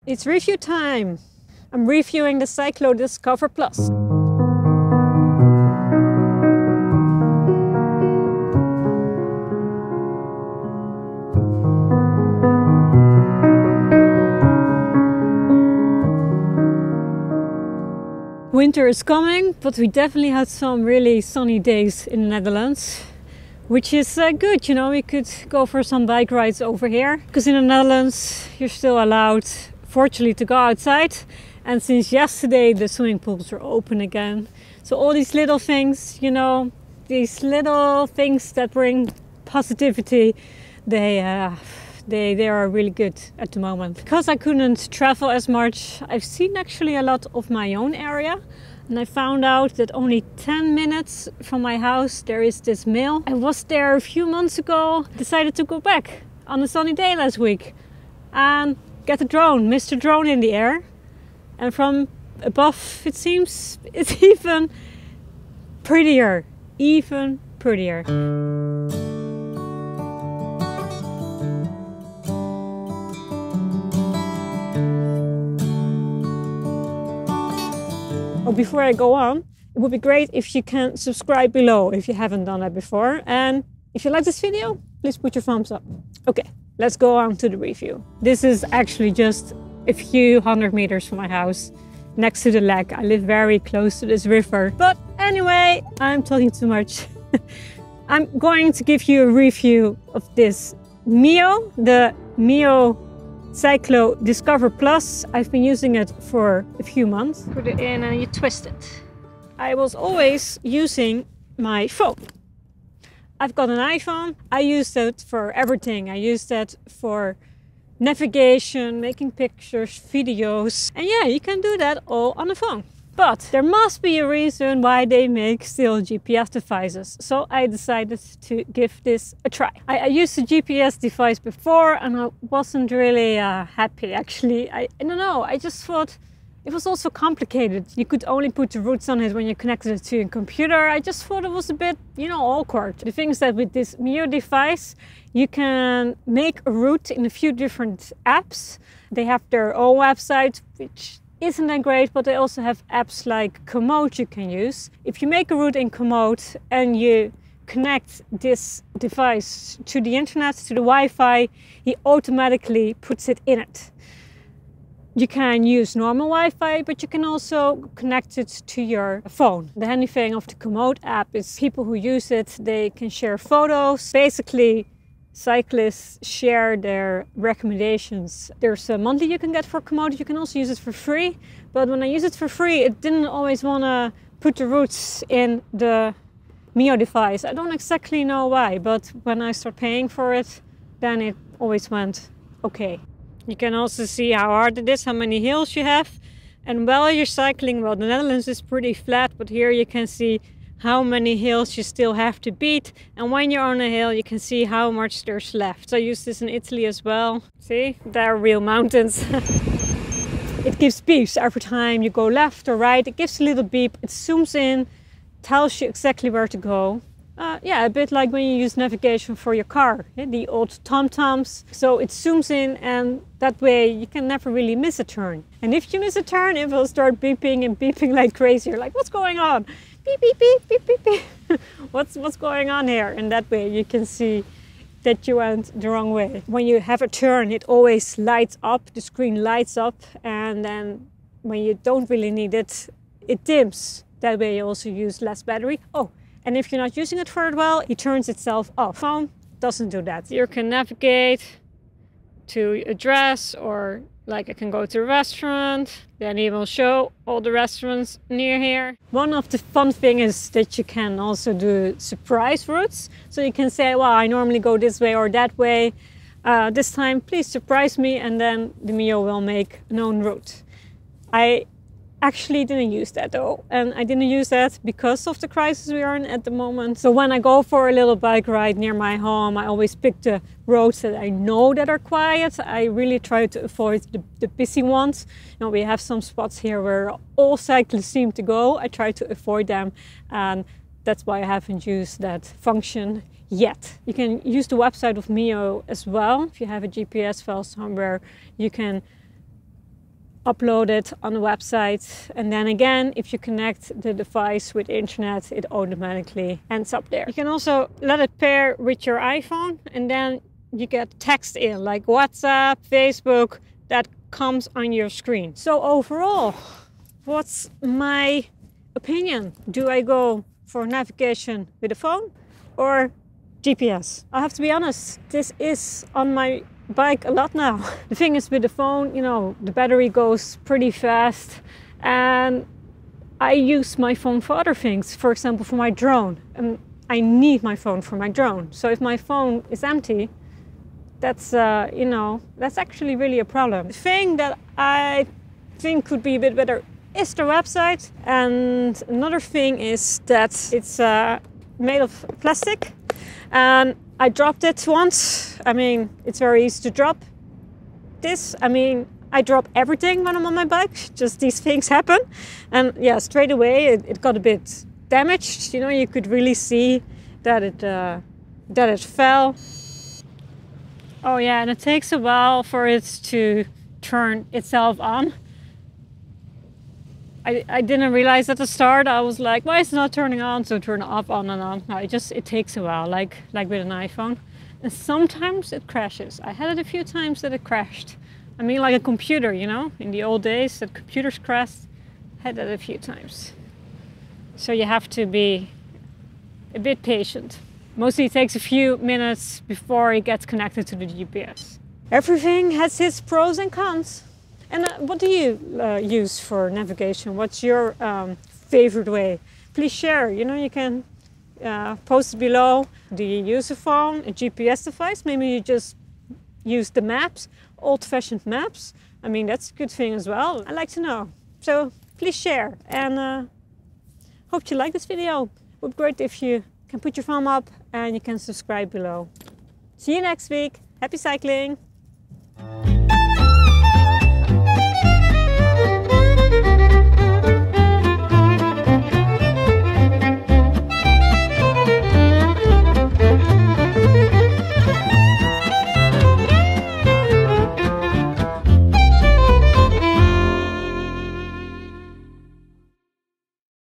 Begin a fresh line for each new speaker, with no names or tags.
It's review time. I'm reviewing the Cyclo Discover Plus. Winter is coming, but we definitely had some really sunny days in the Netherlands, which is good. You know, we could go for some bike rides over here, because in the Netherlands you're still allowed, fortunately, to go outside. And since yesterday the swimming pools are open again. So all these little things, you know, these little things that bring positivity, they are really good at the moment. Because I couldn't travel as much, I've seen actually a lot of my own area. And I found out that only 10 minutes from my house there is this mill. I was there a few months ago, decided to go back on a sunny day last week and get a drone, Mr. Drone in the air. And from above it seems it's even prettier, even prettier. Oh, before I go on, it would be great if you can subscribe below if you haven't done that before. And if you like this video, please put your thumbs up. Okay, let's go on to the review. This is actually just a few hundred meters from my house, next to the lake. I live very close to this river. But anyway, I'm talking too much. I'm going to give you a review of this Mio, the Mio Cyclo Discover Plus. I've been using it for a few months. Put it in and you twist it. I was always using my phone. I've got an iPhone. I use that for everything. I use that for navigation, making pictures, videos. And yeah, you can do that all on the phone. But there must be a reason why they make still GPS devices. So I decided to give this a try. I used a GPS device before and I wasn't really happy actually. I don't know, I just thought it was also complicated. You could only put the routes on it when you connected it to a computer. I just thought it was a bit, you know, awkward. The thing is that with this Mio device, you can make a route in a few different apps. They have their own website, which isn't that great, but they also have apps like Komoot you can use. If you make a route in Komoot and you connect this device to the internet, to the Wi-Fi, he automatically puts it in it. You can use normal Wi-Fi, but you can also connect it to your phone. The handy thing of the Komoot app is people who use it, they can share photos. Basically, cyclists share their recommendations. There's a monthly you can get for Komoot. You can also use it for free. But when I use it for free, it didn't always want to put the routes in the Mio device. I don't exactly know why, but when I start paying for it, then it always went okay. You can also see how hard it is, how many hills you have. And while you're cycling, well, the Netherlands is pretty flat, but here you can see how many hills you still have to beat. And when you're on a hill, you can see how much there's left. So I use this in Italy as well. See, there are real mountains. It gives beeps every time you go left or right. It gives a little beep. It zooms in, tells you exactly where to go. Yeah, a bit like when you use navigation for your car, the old TomToms. So it zooms in and that way you can never really miss a turn. And if you miss a turn, it will start beeping and beeping like crazy. You're like, what's going on? Beep, beep, beep, beep, beep, beep. What's going on here? And that way you can see that you went the wrong way. When you have a turn, it always lights up, the screen lights up. And then when you don't really need it, it dims. That way you also use less battery. Oh, and if you're not using it for it well, it turns itself off. Phone doesn't do that. You can navigate to address, or like I can go to a restaurant, then he will show all the restaurants near here. One of the fun things is that you can also do surprise routes. So you can say, well, I normally go this way or that way. This time, please surprise me, and then the Mio will make a known route. I actually didn't use that though, and I didn't use that because of the crisis we are in at the moment. So when I go for a little bike ride near my home, I always pick the roads that I know that are quiet. I really try to avoid the busy ones. You know, we have some spots here where all cyclists seem to go. I try to avoid them, and that's why I haven't used that function yet. You can use the website of Mio as well. If you have a GPS file somewhere, you can upload it on the website, and then again, if you connect the device with internet, it automatically ends up there. You can also let it pair with your iPhone, and then you get text in like WhatsApp, Facebook, that comes on your screen. So overall, what's my opinion? Do I go for navigation with a phone or GPS? I have to be honest, this is on my bike a lot now. The thing is with the phone, you know, the battery goes pretty fast, and I use my phone for other things. For example, for my drone, and I need my phone for my drone. So if my phone is empty, that's you know, that's actually really a problem. The thing that I think could be a bit better is the website, and another thing is that it's made of plastic, and I dropped it once. I mean, it's very easy to drop this. I mean, I drop everything when I'm on my bike, just these things happen. And yeah, straight away it got a bit damaged. You know, you could really see that it fell. Oh yeah, and it takes a while for it to turn itself on. I didn't realize at the start. I was like, why is it not turning on? So turn off, on and on. No, it takes a while, like with an iPhone. And sometimes it crashes. I had it a few times that it crashed. I mean, like a computer, you know, in the old days that computers crashed. I had that a few times. So you have to be a bit patient. Mostly it takes a few minutes before it gets connected to the GPS. Everything has its pros and cons. And what do you use for navigation? What's your favorite way? Please share. You know, you can post it below. Do you use a phone, a GPS device? Maybe you just use the maps, old-fashioned maps. I mean, that's a good thing as well. I'd like to know. So please share. And hope you like this video. It would be great if you can put your thumb up and you can subscribe below. See you next week. Happy cycling!